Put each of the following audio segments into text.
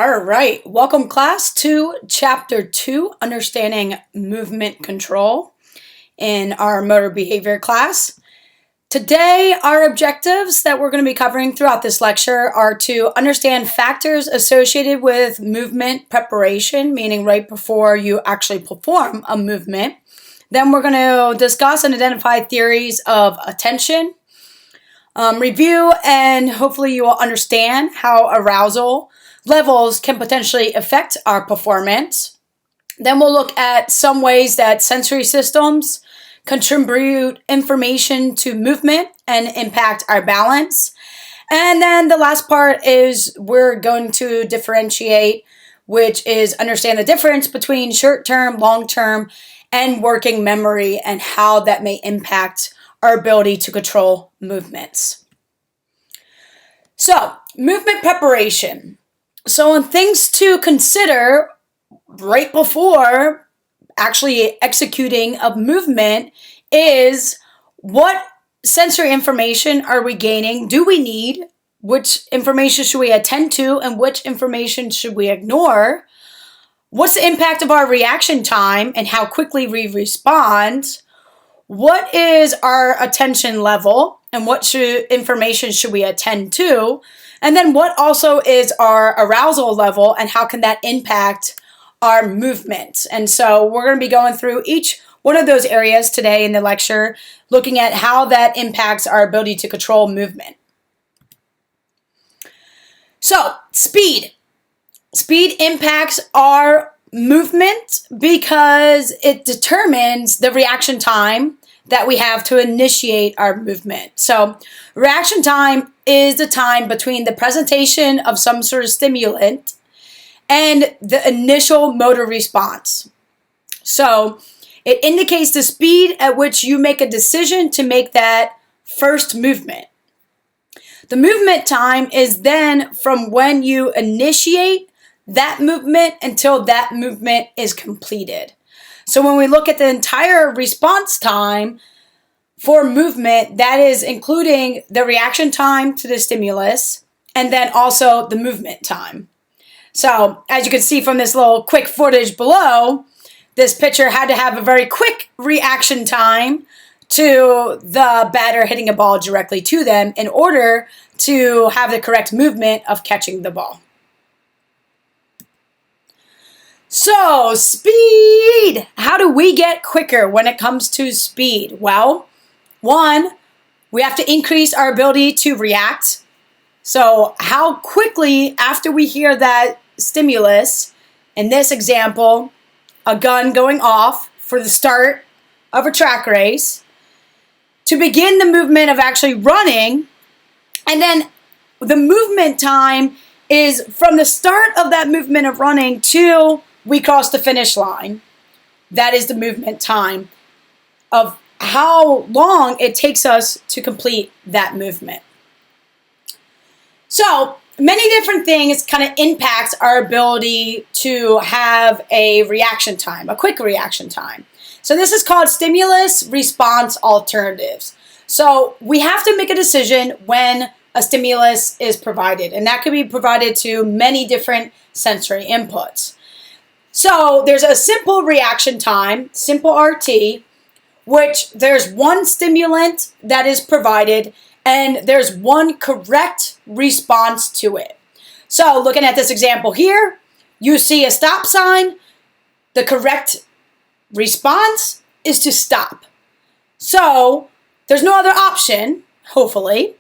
All right, welcome class to Chapter 2, Understanding Movement Control in our motor behavior class. Today, our objectives that we're going to be covering throughout this lecture are to understand factors associated with movement preparation, meaning right before you actually perform a movement. Then we're going to discuss and identify theories of attention, review, and hopefully you will understand how arousal levels can potentially affect our performance. Then we'll look at some ways that sensory systems contribute information to movement and impact our balance. And then the last part is we're going to differentiate, which is understand the difference between short-term, long-term, and working memory and how that may impact our ability to control movements. So, movement preparation. So, things to consider right before actually executing a movement is what sensory information are we gaining? Do we need? Which information should we attend to? And which information should we ignore? What's the impact of our reaction time and how quickly we respond? What is our attention level and what information should we attend to? And then what also is our arousal level and how can that impact our movement? And so we're going to be going through each one of those areas today in the lecture, looking at how that impacts our ability to control movement. So, speed. Speed impacts our movement because it determines the reaction time that we have to initiate our movement. So, reaction time is the time between the presentation of some sort of stimulant and the initial motor response. So, it indicates the speed at which you make a decision to make that first movement. The movement time is then from when you initiate that movement until that movement is completed. So when we look at the entire response time for movement, that is including the reaction time to the stimulus and then also the movement time. So as you can see from this little quick footage below, this pitcher had to have a very quick reaction time to the batter hitting a ball directly to them in order to have the correct movement of catching the ball. So, speed. How do we get quicker when it comes to speed? Well, one, we have to increase our ability to react. So, how quickly after we hear that stimulus, in this example, a gun going off for the start of a track race, to begin the movement of actually running, and then the movement time is from the start of that movement of running till we cross the finish line. That is the movement time of how long it takes us to complete that movement. So, many different things kind of impacts our ability to have a reaction time, a quick reaction time. So this is called stimulus response alternatives. So we have to make a decision when a stimulus is provided, and that could be provided to many different sensory inputs. So there's a simple reaction time, simple RT, which there's one stimulant that is provided and there's one correct response to it. So looking at this example here, you see a stop sign. The correct response is to stop. So there's no other option, hopefully.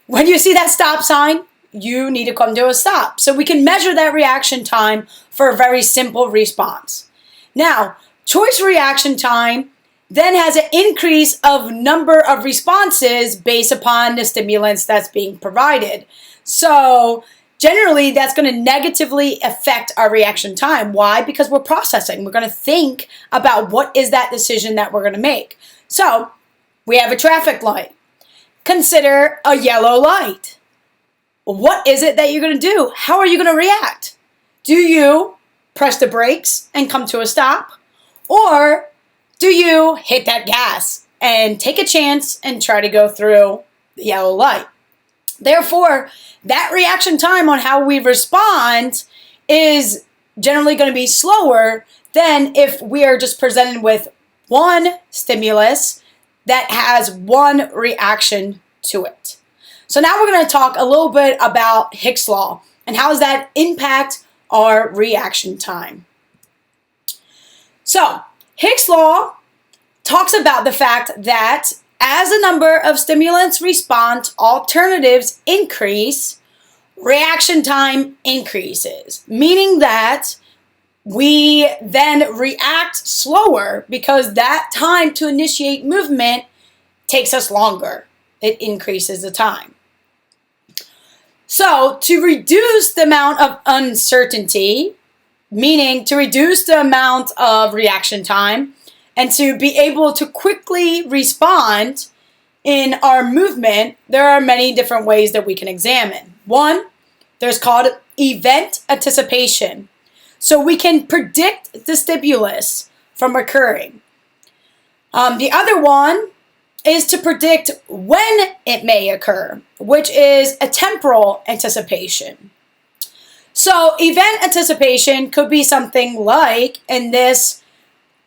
When you see that stop sign, you need to come to a stop. So we can measure that reaction time for a very simple response. Now, choice reaction time then has an increase of number of responses based upon the stimulants that's being provided. So generally, that's going to negatively affect our reaction time. Why? Because we're processing. We're going to think about what is that decision that we're going to make. So we have a traffic light. Consider a yellow light. What is it that you're going to do? How are you going to react? Do you press the brakes and come to a stop? Or do you hit that gas and take a chance and try to go through the yellow light? Therefore, that reaction time on how we respond is generally going to be slower than if we are just presented with one stimulus that has one reaction to it. So now we're going to talk a little bit about Hick's law and how does that impact our reaction time. So Hick's law talks about the fact that as the number of stimulus response alternatives increase, reaction time increases, meaning that we then react slower because that time to initiate movement takes us longer. It increases the time. So to reduce the amount of uncertainty, meaning to reduce the amount of reaction time, and to be able to quickly respond in our movement, there are many different ways that we can examine. One, there's called event anticipation. So we can predict the stimulus from occurring. The other one is to predict when it may occur, which is a temporal anticipation. So event anticipation could be something like, in this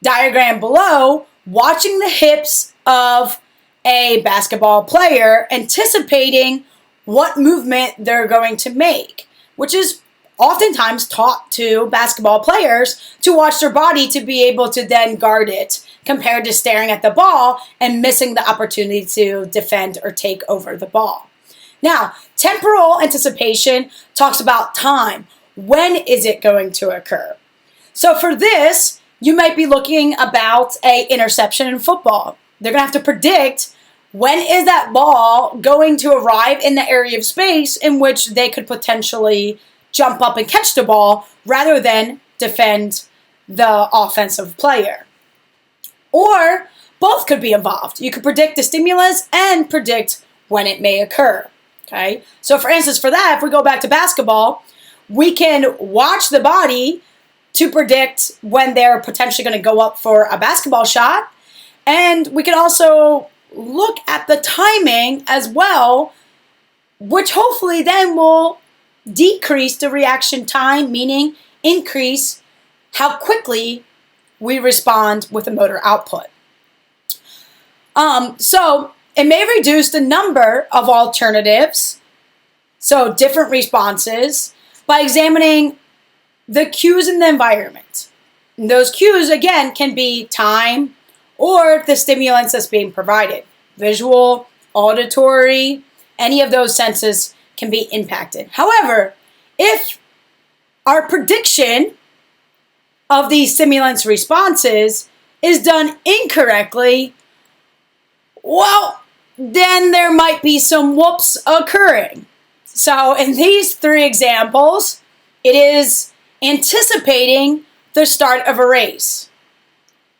diagram below, watching the hips of a basketball player, anticipating what movement they're going to make, which is oftentimes taught to basketball players to watch their body to be able to then guard it, compared to staring at the ball and missing the opportunity to defend or take over the ball. Now, temporal anticipation talks about time. When is it going to occur? So for this, you might be looking about an interception in football. They're going to have to predict when is that ball going to arrive in the area of space in which they could potentially jump up and catch the ball rather than defend the offensive player. Or both could be involved. You could predict the stimulus and predict when it may occur. Okay? So for instance, for that, if we go back to basketball, we can watch the body to predict when they're potentially going to go up for a basketball shot. And we can also look at the timing as well, which hopefully then will decrease the reaction time, meaning increase how quickly we respond with a motor output. So it may reduce the number of alternatives, so different responses, by examining the cues in the environment. And those cues, again, can be time or the stimulants that's being provided. Visual, auditory, any of those senses can be impacted. However, if our prediction of these stimulants responses is done incorrectly, well, then there might be some whoops occurring. So in these three examples, it is anticipating the start of a race.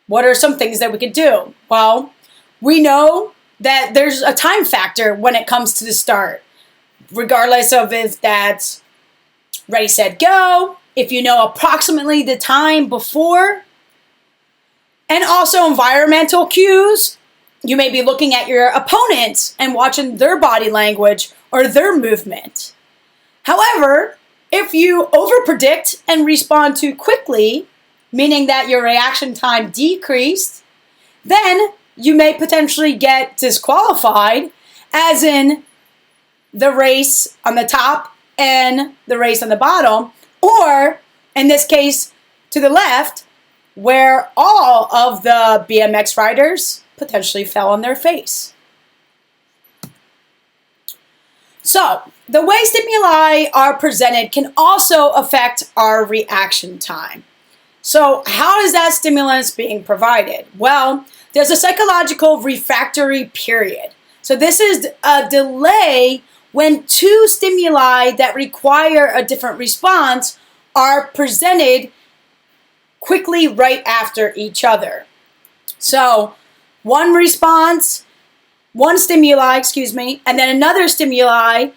What are some things that we could do? Well, we know that there's a time factor when it comes to the start, regardless of if that's ready, set, go, if you know approximately the time before, and also environmental cues. You may be looking at your opponents and watching their body language or their movement. However, if you overpredict and respond too quickly, meaning that your reaction time decreased, then you may potentially get disqualified, as in the race on the top and the race on the bottom, or in this case to the left, where all of the BMX riders potentially fell on their face. So, the way stimuli are presented can also affect our reaction time. So, how is that stimulus being provided? Well, there's a psychological refractory period. So, this is a delay when two stimuli that require a different response are presented quickly right after each other. So, one stimuli, and then another stimuli,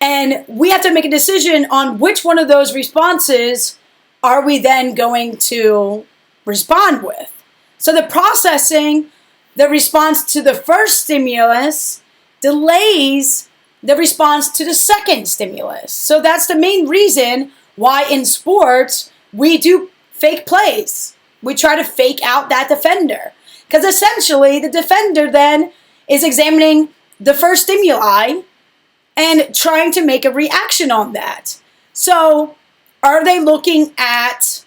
and we have to make a decision on which one of those responses are we then going to respond with. So the processing, the response to the first stimulus delays the response to the second stimulus. So that's the main reason why in sports we do fake plays. We try to fake out that defender. Because essentially the defender then is examining the first stimuli and trying to make a reaction on that. So are they looking at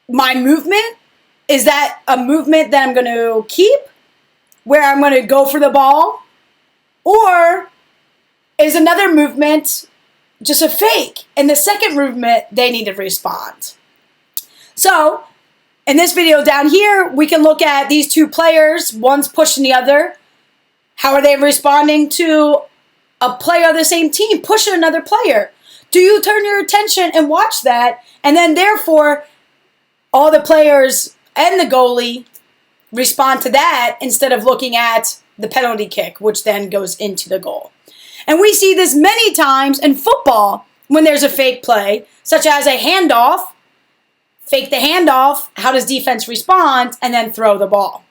my movement? Is that a movement that I'm going to keep, where I'm going to go for the ball? Or is another movement just a fake? And the second movement, they need to respond. So in this video down here, we can look at these two players. One's pushing the other. How are they responding to a player of the same team pushing another player? Do you turn your attention and watch that? And then therefore, all the players and the goalie respond to that instead of looking at the penalty kick, which then goes into the goal. And we see this many times in football when there's a fake play, such as a handoff. Fake the handoff, how does defense respond, and then throw the ball.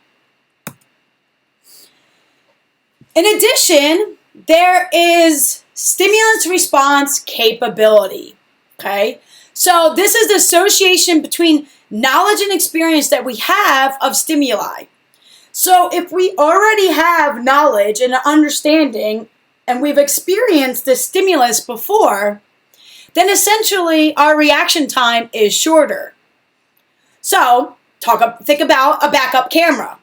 In addition, there is stimulus response capability, okay? So this is the association between knowledge and experience that we have of stimuli. So if we already have knowledge and understanding and we've experienced the stimulus before, then essentially our reaction time is shorter. So think about a backup camera.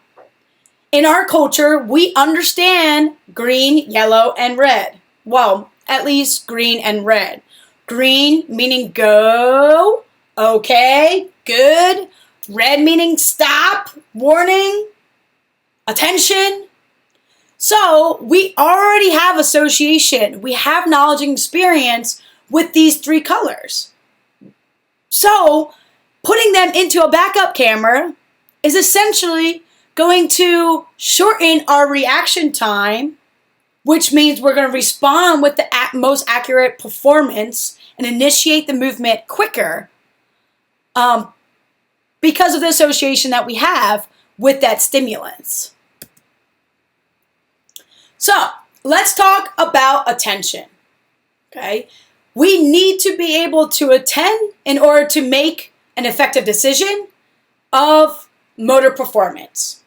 In our culture, we understand green, yellow, and red. Well, at least green and red. Green meaning go, okay, good. Red meaning stop, warning, attention. So we already have association. We have knowledge and experience with these three colors. So putting them into a backup camera is essentially going to shorten our reaction time, which means we're going to respond with the most accurate performance and initiate the movement quicker because of the association that we have with that stimulus. So let's talk about attention. Okay, we need to be able to attend in order to make an effective decision of motor performance.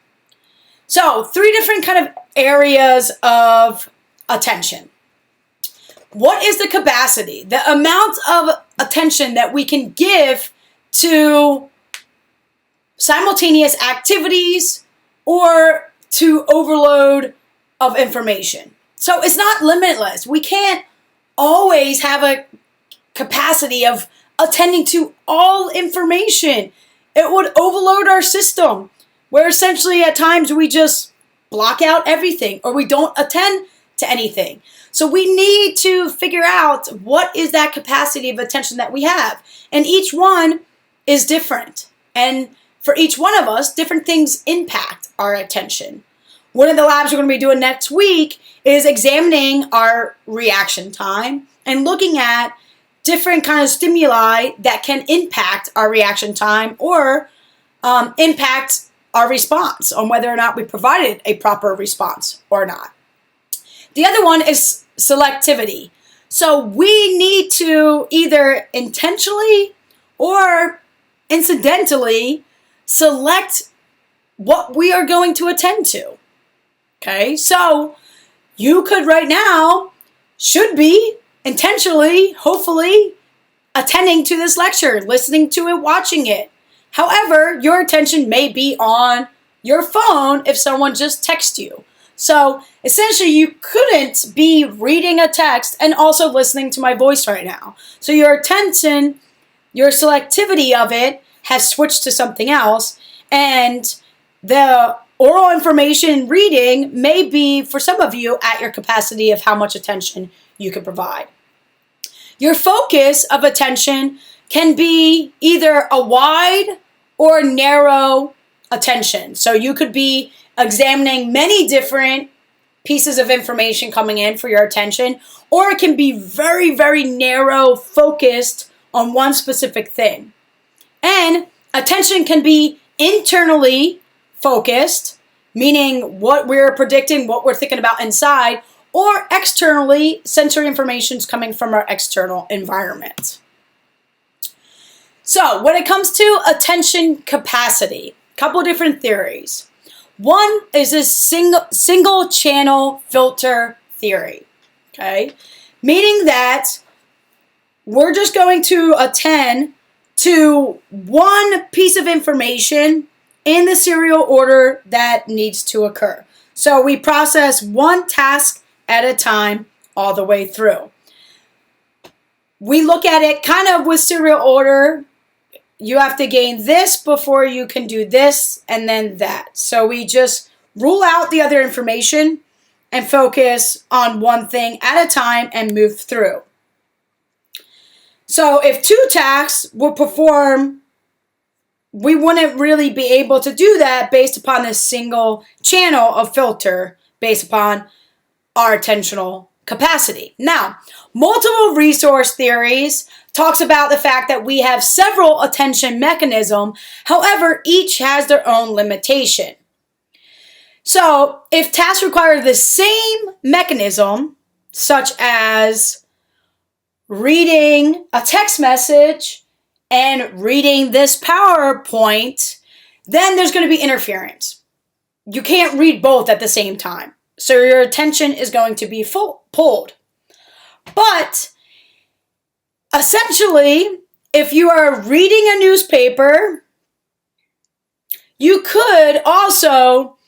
So 3 different kind of areas of attention. What is the capacity, the amount of attention that we can give to simultaneous activities or to overload of information? So it's not limitless. We can't always have a capacity of attending to all information. It would overload our system, where essentially at times we just block out everything or we don't attend to anything. So we need to figure out what is that capacity of attention that we have. And each one is different. And for each one of us, different things impact our attention. One of the labs we're going to be doing next week is examining our reaction time and looking at different kind of stimuli that can impact our reaction time or impact our response on whether or not we provided a proper response or not. The other one is selectivity. So we need to either intentionally or incidentally select what we are going to attend to. Okay, so you could right now, should be intentionally, hopefully, attending to this lecture, listening to it, watching it. However, your attention may be on your phone if someone just texts you. So essentially, you couldn't be reading a text and also listening to my voice right now. So your attention, your selectivity of it has switched to something else, and the oral information reading may be, for some of you, at your capacity of how much attention you can provide. Your focus of attention can be either a wide or narrow attention. So you could be examining many different pieces of information coming in for your attention, or it can be very, very narrow, focused on one specific thing. And attention can be internally focused, meaning what we're predicting, what we're thinking about inside, or externally, sensory information is coming from our external environment. So when it comes to attention capacity, a couple different theories. One is this single channel filter theory, okay? Meaning that we're just going to attend to one piece of information in the serial order that needs to occur. So we process one task at a time all the way through. We look at it kind of with serial order. You have to gain this before you can do this and then that. So we just rule out the other information and focus on one thing at a time and move through. So if two tasks will perform, we wouldn't really be able to do that based upon this single channel of filter based upon our attentional capacity. Now, multiple resource theories talks about the fact that we have several attention mechanisms, however, each has their own limitation. So, if tasks require the same mechanism, such as reading a text message and reading this PowerPoint, then there's going to be interference. You can't read both at the same time. So your attention is going to be pulled. But essentially, if you are reading a newspaper, you could also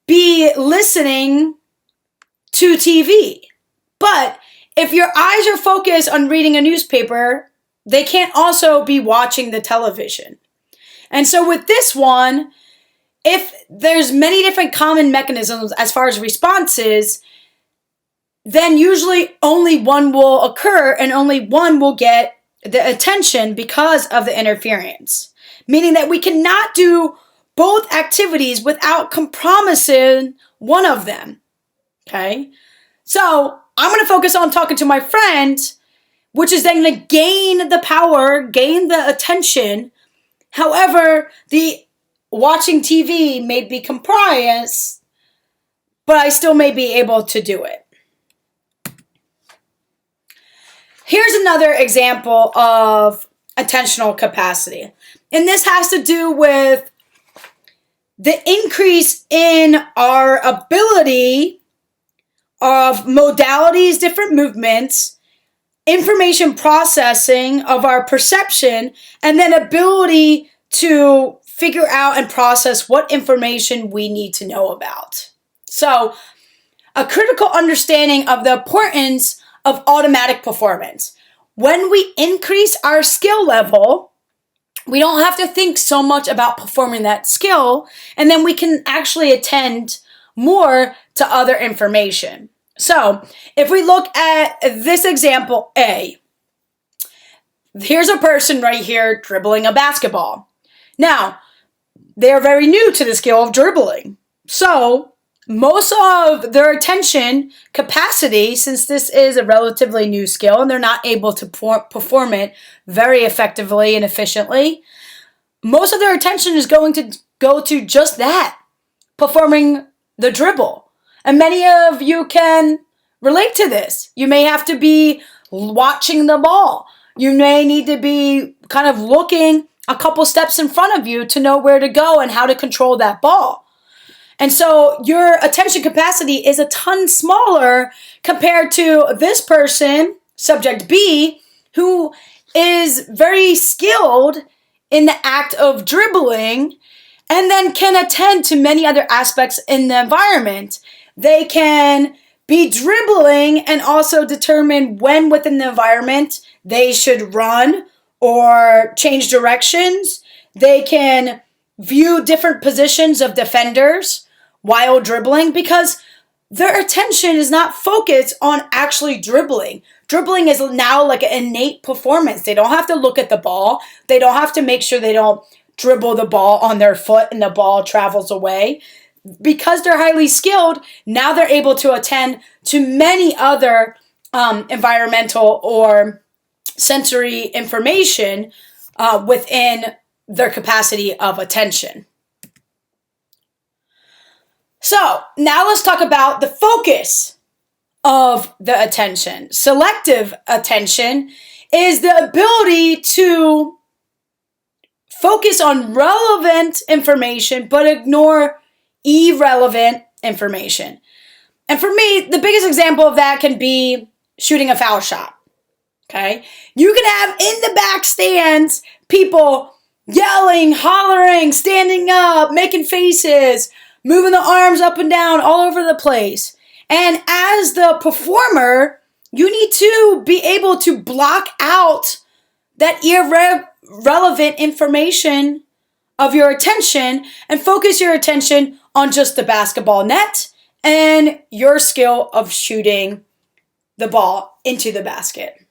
be listening to TV. But if your eyes are focused on reading a newspaper, they can't also be watching the television. And so with this one, if there's many different common mechanisms as far as responses, then usually only one will occur and only one will get the attention because of the interference. Meaning that we cannot do both activities without compromising one of them. Okay? So I'm going to focus on talking to my friend, which is then going to gain the power, gain the attention. However, the watching TV may be comprised, but I still may be able to do it. Here's another example of attentional capacity. And this has to do with the increase in our ability of modalities, different movements, information processing of our perception, and then ability to figure out and process what information we need to know about. So, a critical understanding of the importance of automatic performance. When we increase our skill level, we don't have to think so much about performing that skill, and then we can actually attend more to other information. So, if we look at this example A, here's a person right here dribbling a basketball. Now, they're very new to the skill of dribbling. So, most of their attention capacity, since this is a relatively new skill and they're not able to perform it very effectively and efficiently, most of their attention is going to go to just that, performing the dribble. And many of you can relate to this. You may have to be watching the ball. You may need to be kind of looking a couple steps in front of you to know where to go and how to control that ball. And so your attention capacity is a ton smaller compared to this person, subject B, who is very skilled in the act of dribbling and then can attend to many other aspects in the environment. They can be dribbling and also determine when within the environment they should run or change directions. They can view different positions of defenders while dribbling because their attention is not focused on actually dribbling. Dribbling is now like an innate performance. They don't have to look at the ball. They don't have to make sure they don't dribble the ball on their foot and the ball travels away. Because they're highly skilled, now they're able to attend to many other environmental or sensory information within their capacity of attention. So now let's talk about the focus of the attention. Selective attention is the ability to focus on relevant information but ignore irrelevant information. And for me, the biggest example of that can be shooting a foul shot. Okay? You can have in the back stands people yelling, hollering, standing up, making faces, moving the arms up and down all over the place. And as the performer, you need to be able to block out that irrelevant information of your attention and focus your attention on just the basketball net and your skill of shooting the ball into the basket.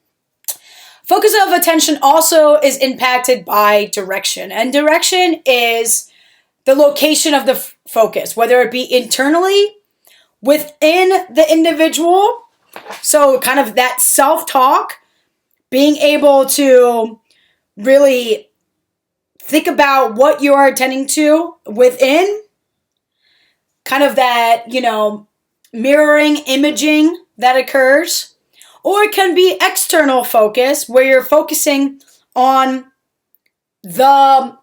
Focus of attention also is impacted by direction, and direction is the location of the focus, whether it be internally, within the individual, so kind of that self-talk, being able to really think about what you are attending to within, kind of that, mirroring imaging that occurs. Or it can be external focus, where you're focusing on the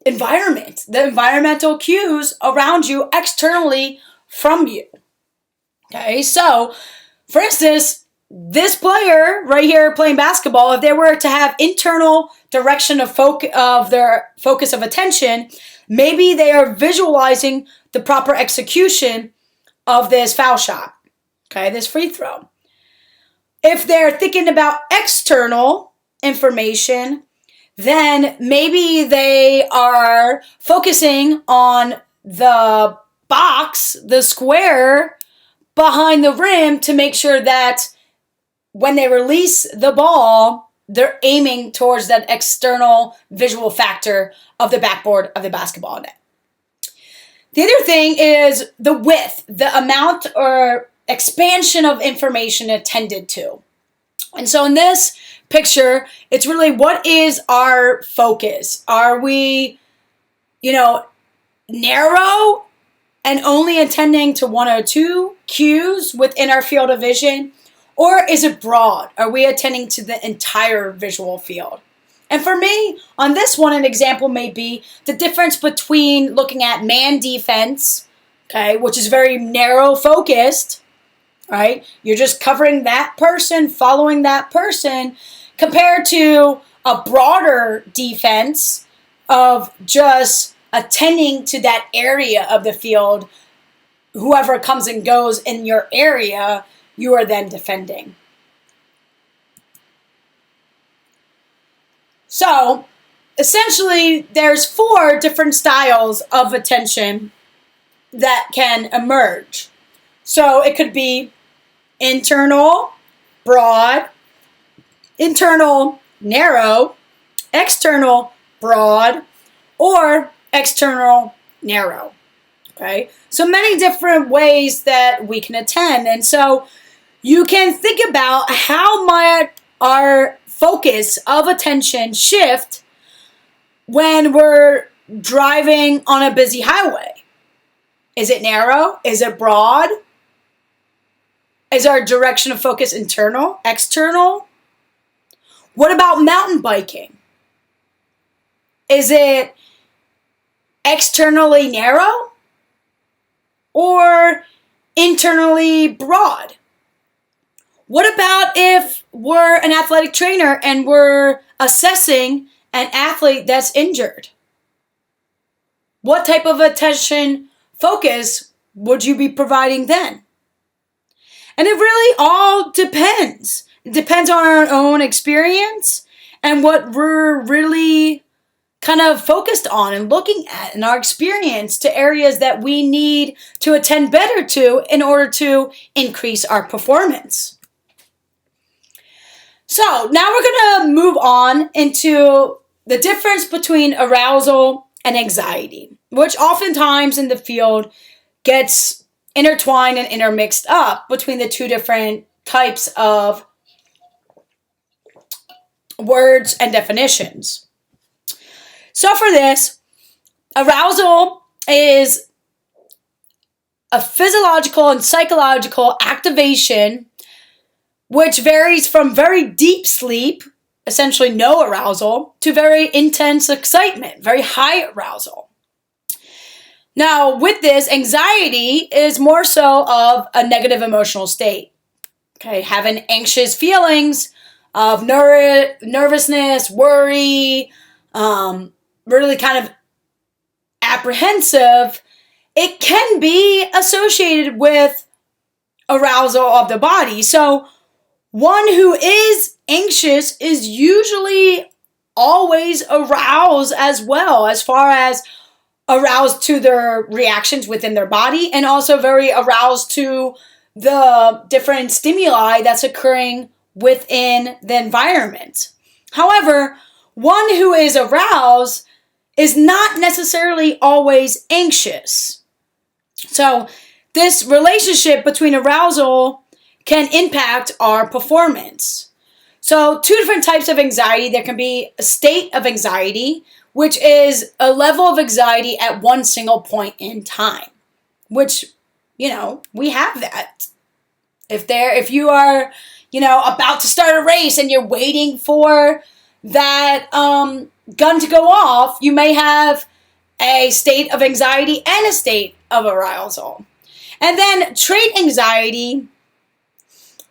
environment, the environmental cues around you externally from you. Okay, so for instance, this player right here playing basketball, if they were to have internal direction of their focus of attention, maybe they are visualizing the proper execution of this foul shot, okay, this free throw. If they're thinking about external information, then maybe they are focusing on the box, the square behind the rim, to make sure that when they release the ball, they're aiming towards that external visual factor of the backboard of the basketball net. The other thing is the width, the amount or expansion of information attended to. And so in this picture, it's really, what is our focus? Are we, narrow and only attending to one or two cues within our field of vision? Or is it broad? Are we attending to the entire visual field? And for me, on this one, an example may be the difference between looking at man defense, okay, which is very narrow focused, right? You're just covering that person, following that person, compared to a broader defense of just attending to that area of the field. Whoever comes and goes in your area, you are then defending. So, essentially, there's 4 different styles of attention that can emerge. So, it could be internal, broad, internal, narrow, external, broad, or external, narrow. Okay? So many different ways that we can attend. And so you can think about how might our focus of attention shift when we're driving on a busy highway. Is it narrow? Is it broad? Is our direction of focus internal, external? What about mountain biking? Is it externally narrow or internally broad? What about if we're an athletic trainer and we're assessing an athlete that's injured? What type of attention focus would you be providing then? And it really all depends. It depends on our own experience and what we're really kind of focused on and looking at in our experience to areas that we need to attend better to in order to increase our performance. So now we're going to move on into the difference between arousal and anxiety, which oftentimes in the field gets intertwined and intermixed up between the 2 different types of words and definitions. So for this, arousal is a physiological and psychological activation, which varies from very deep sleep, essentially no arousal, to very intense excitement, very high arousal. Now, with this, anxiety is more so of a negative emotional state. Okay, having anxious feelings of nervousness, worry, really kind of apprehensive, it can be associated with arousal of the body. So one who is anxious is usually always aroused as well, as far as aroused to their reactions within their body, and also very aroused to the different stimuli that's occurring within the environment. However, one who is aroused is not necessarily always anxious. So this relationship between arousal can impact our performance. So two different types of anxiety. There can be a state of anxiety, which is a level of anxiety at one single point in time, which, we have that. If you are, about to start a race and you're waiting for that gun to go off, you may have a state of anxiety and a state of arousal. And then trait anxiety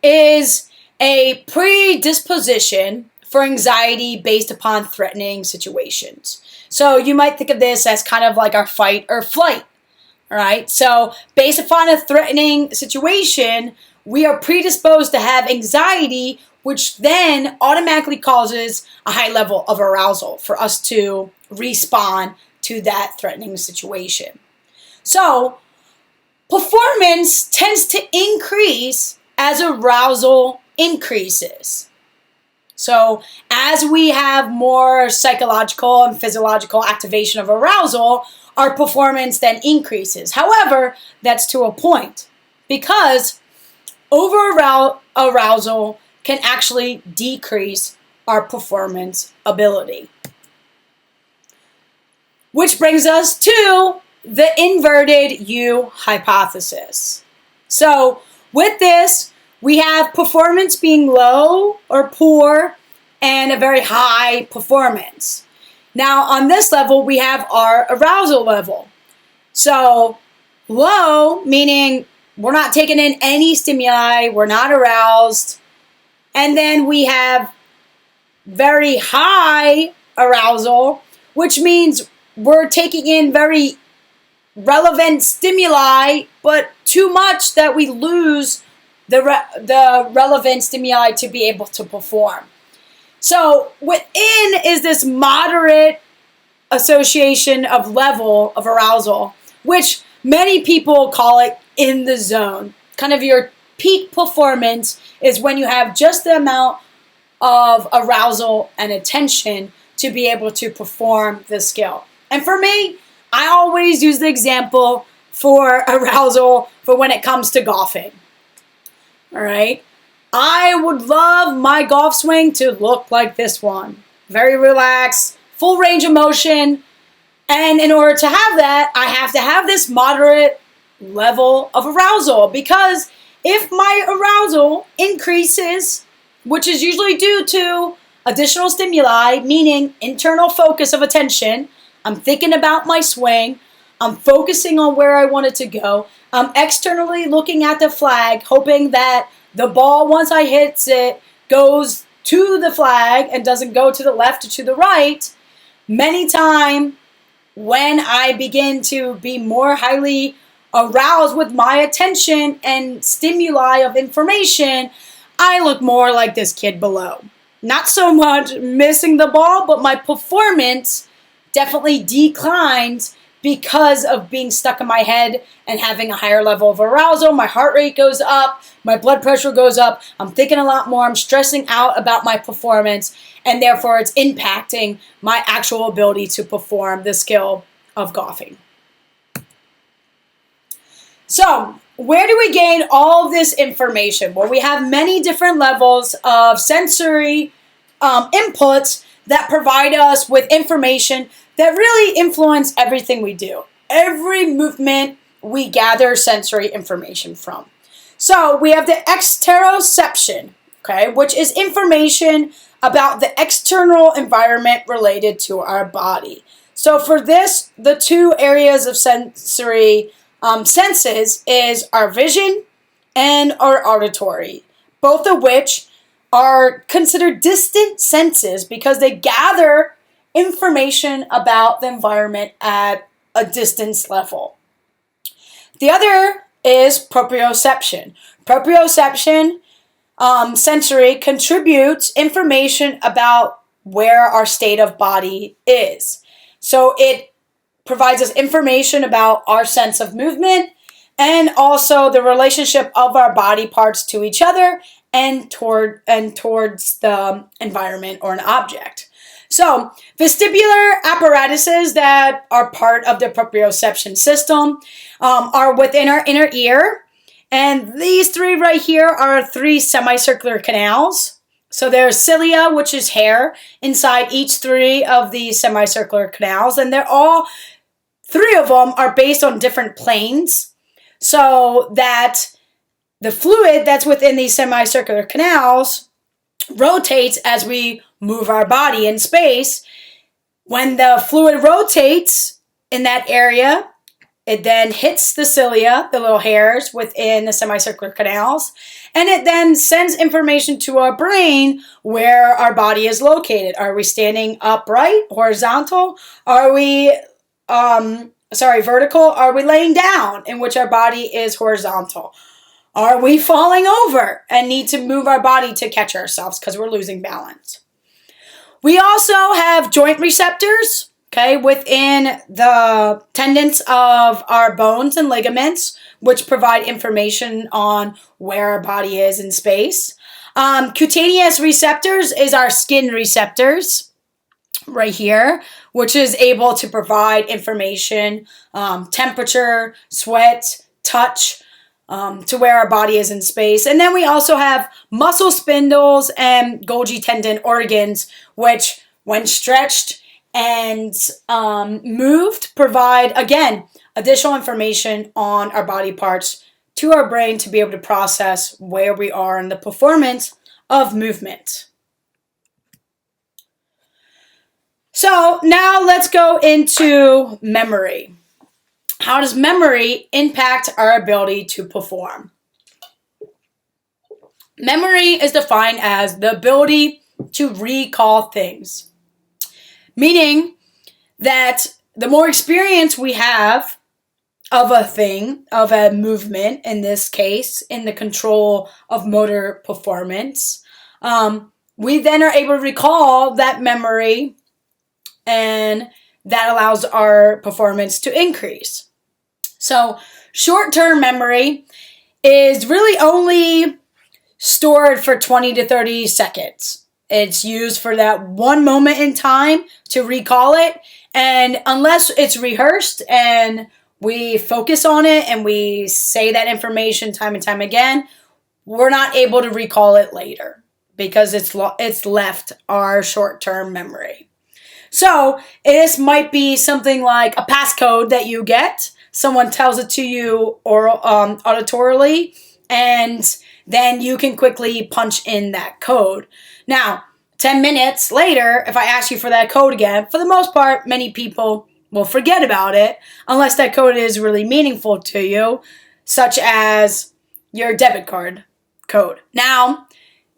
is a predisposition for anxiety based upon threatening situations. So you might think of this as kind of like our fight or flight. All right. So based upon a threatening situation, we are predisposed to have anxiety, which then automatically causes a high level of arousal for us to respond to that threatening situation. So performance tends to increase as arousal increases. So as we have more psychological and physiological activation of arousal, our performance then increases. However, that's to a point, because over arousal can actually decrease our performance ability. Which brings us to the inverted U hypothesis. So with this, we have performance being low or poor and a very high performance. Now on this level, we have our arousal level. So low, meaning we're not taking in any stimuli, we're not aroused. And then we have very high arousal, which means we're taking in very relevant stimuli, but too much that we lose the relevant stimuli to be able to perform. So within is this moderate association of level of arousal, which many people call it in the zone. Kind of your peak performance is when you have just the amount of arousal and attention to be able to perform the skill. And for me, I always use the example for arousal for when it comes to golfing. All right. I would love my golf swing to look like this one. Very relaxed, full range of motion. And in order to have that, I have to have this moderate level of arousal, because if my arousal increases, which is usually due to additional stimuli, meaning internal focus of attention, I'm thinking about my swing, I'm focusing on where I want it to go, I'm externally looking at the flag, hoping that the ball, once I hit it, goes to the flag and doesn't go to the left or to the right. Many times when I begin to be more highly aroused with my attention and stimuli of information, I look more like this kid below. Not so much missing the ball, but my performance definitely declines because of being stuck in my head and having a higher level of arousal. My heart rate goes up, my blood pressure goes up, I'm thinking a lot more, I'm stressing out about my performance, and therefore it's impacting my actual ability to perform the skill of golfing. So, where do we gain all of this information? Well, we have many different levels of sensory inputs that provide us with information that really influence everything we do. Every movement, we gather sensory information from. So we have the exteroception, okay, which is information about the external environment related to our body. So for this, the two areas of sensory senses is our vision and our auditory, both of which are considered distant senses because they gather information about the environment at a distance level. The other is proprioception. Proprioception sensory contributes information about where our state of body is. So it provides us information about our sense of movement and also the relationship of our body parts to each other and towards the environment or an object. So vestibular apparatuses that are part of the proprioception system are within our inner ear. And these three right here are three semicircular canals. So there's cilia, which is hair, inside each three of these semicircular canals. And they're all, three of them are based on different planes. So that the fluid that's within these semicircular canals rotates as we move our body in space. When the fluid rotates in that area, it then hits the cilia, the little hairs within the semicircular canals, and it then sends information to our brain where our body is located. Are we standing upright, horizontal? Are we, vertical? Are we laying down, in which our body is horizontal? Are we falling over and need to move our body to catch ourselves because we're losing balance? We also have joint receptors, okay, within the tendons of our bones and ligaments, which provide information on where our body is in space. Cutaneous receptors is our skin receptors right here, which is able to provide information, temperature, sweat, touch, to where our body is in space. And then we also have muscle spindles and Golgi tendon organs, which when stretched and moved provide, again, additional information on our body parts to our brain to be able to process where we are in the performance of movement. So now let's go into memory. How does memory impact our ability to perform? Memory is defined as the ability to recall things, meaning that the more experience we have of a thing, of a movement, in this case, in the control of motor performance, we then are able to recall that memory, and that allows our performance to increase. So short-term memory is really only stored for 20 to 30 seconds. It's used for that one moment in time to recall it. And unless it's rehearsed and we focus on it and we say that information time and time again, we're not able to recall it later because it's left our short-term memory. So this might be something like a passcode that you get. Someone tells it to you auditorily, and then you can quickly punch in that code. Now, 10 minutes later, if I ask you for that code again, for the most part, many people will forget about it unless that code is really meaningful to you, such as your debit card code. Now,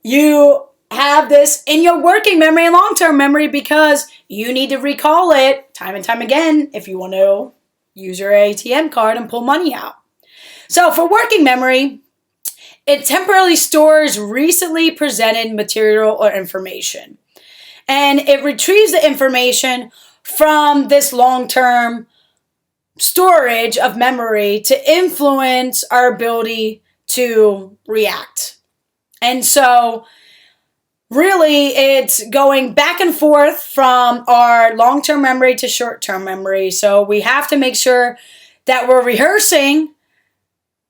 you have this in your working memory and long-term memory because you need to recall it time and time again if you want to use your ATM card and pull money out. So for working memory, it temporarily stores recently presented material or information. And it retrieves the information from this long-term storage of memory to influence our ability to react. And so really, it's going back and forth from our long-term memory to short-term memory. So we have to make sure that we're rehearsing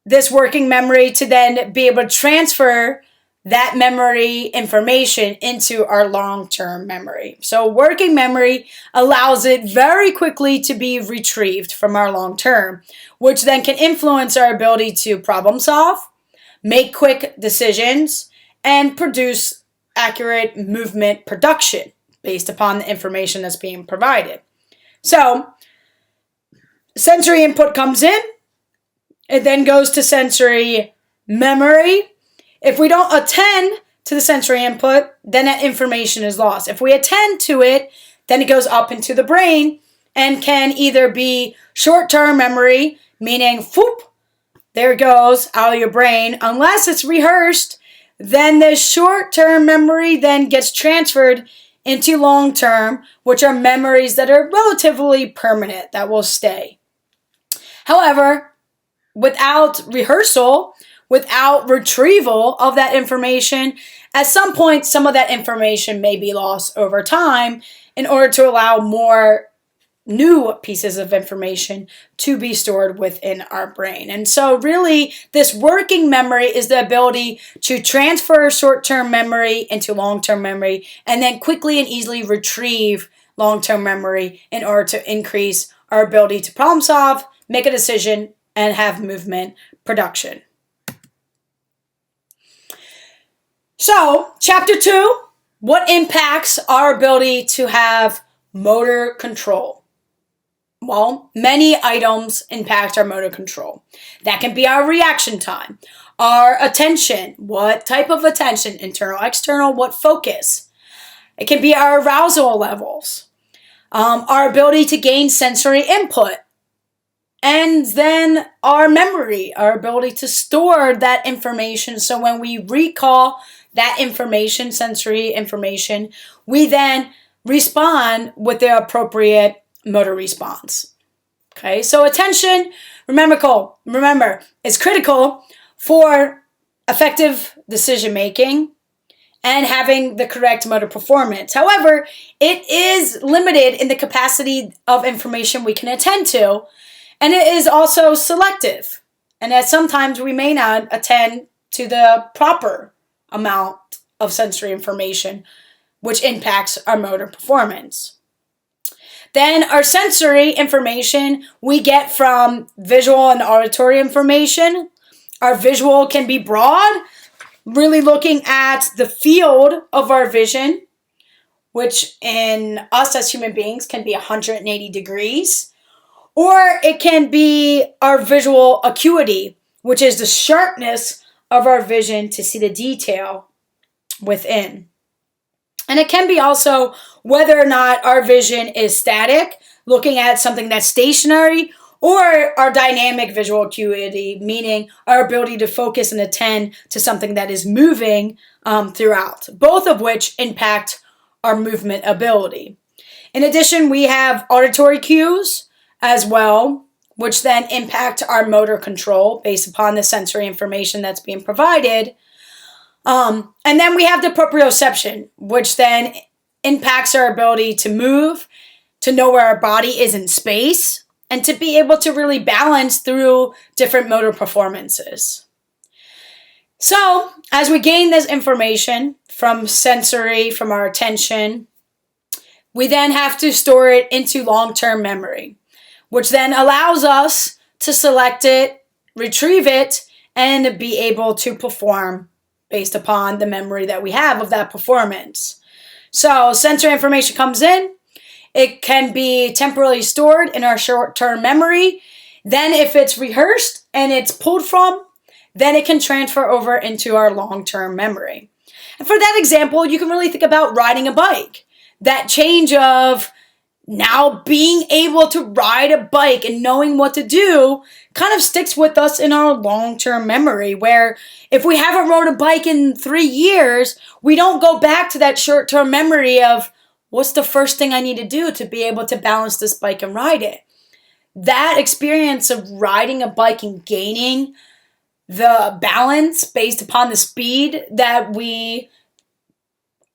this working memory to then be able to transfer that memory information into our long-term memory. So working memory allows it very quickly to be retrieved from our long-term, which then can influence our ability to problem solve, make quick decisions, and produce accurate movement production based upon the information that's being provided. So sensory input comes in, it then goes to sensory memory. If we don't attend to the sensory input, then that information is lost. If we attend to it, then it goes up into the brain and can either be short-term memory, meaning whoop, there it goes out of your brain. Unless it's rehearsed, then the short-term memory then gets transferred into long-term, which are memories that are relatively permanent, that will stay. However, without rehearsal, without retrieval of that information, at some point, some of that information may be lost over time in order to allow more new pieces of information to be stored within our brain. And so really, this working memory is the ability to transfer short-term memory into long-term memory and then quickly and easily retrieve long-term memory in order to increase our ability to problem solve, make a decision, and have movement production. So, chapter 2, what impacts our ability to have motor control? Well, many items impact our motor control. That can be our reaction time, our attention, what type of attention, internal, external, what focus. It can be our arousal levels, our ability to gain sensory input, and then our memory, our ability to store that information. So when we recall that information, sensory information, we then respond with the appropriate motor response. Okay, so attention, remember, is critical for effective decision making and having the correct motor performance. However, it is limited in the capacity of information we can attend to, and it is also selective, and that sometimes we may not attend to the proper amount of sensory information, which impacts our motor performance. Then our sensory information we get from visual and auditory information. Our visual can be broad, really looking at the field of our vision, which in us as human beings can be 180 degrees. Or it can be our visual acuity, which is the sharpness of our vision to see the detail within. And it can be also whether or not our vision is static, looking at something that's stationary, or our dynamic visual acuity, meaning our ability to focus and attend to something that is moving throughout, both of which impact our movement ability. In addition, we have auditory cues as well, which then impact our motor control based upon the sensory information that's being provided. And then we have the proprioception, which then impacts our ability to move, to know where our body is in space, and to be able to really balance through different motor performances. So, as we gain this information from sensory, from our attention, we then have to store it into long-term memory, which then allows us to select it, retrieve it, and be able to perform based upon the memory that we have of that performance. So sensory information comes in. It can be temporarily stored in our short-term memory. Then if it's rehearsed and it's pulled from, then it can transfer over into our long-term memory. And for that example, you can really think about riding a bike. That change of now being able to ride a bike and knowing what to do kind of sticks with us in our long-term memory, where if we haven't rode a bike in 3 years, we don't go back to that short-term memory of what's the first thing I need to do to be able to balance this bike and ride it. That experience of riding a bike and gaining the balance based upon the speed that we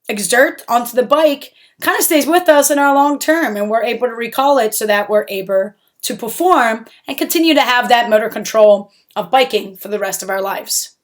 exert onto the bike kind of stays with us in our long term, and we're able to recall it so that we're able to perform and continue to have that motor control of biking for the rest of our lives.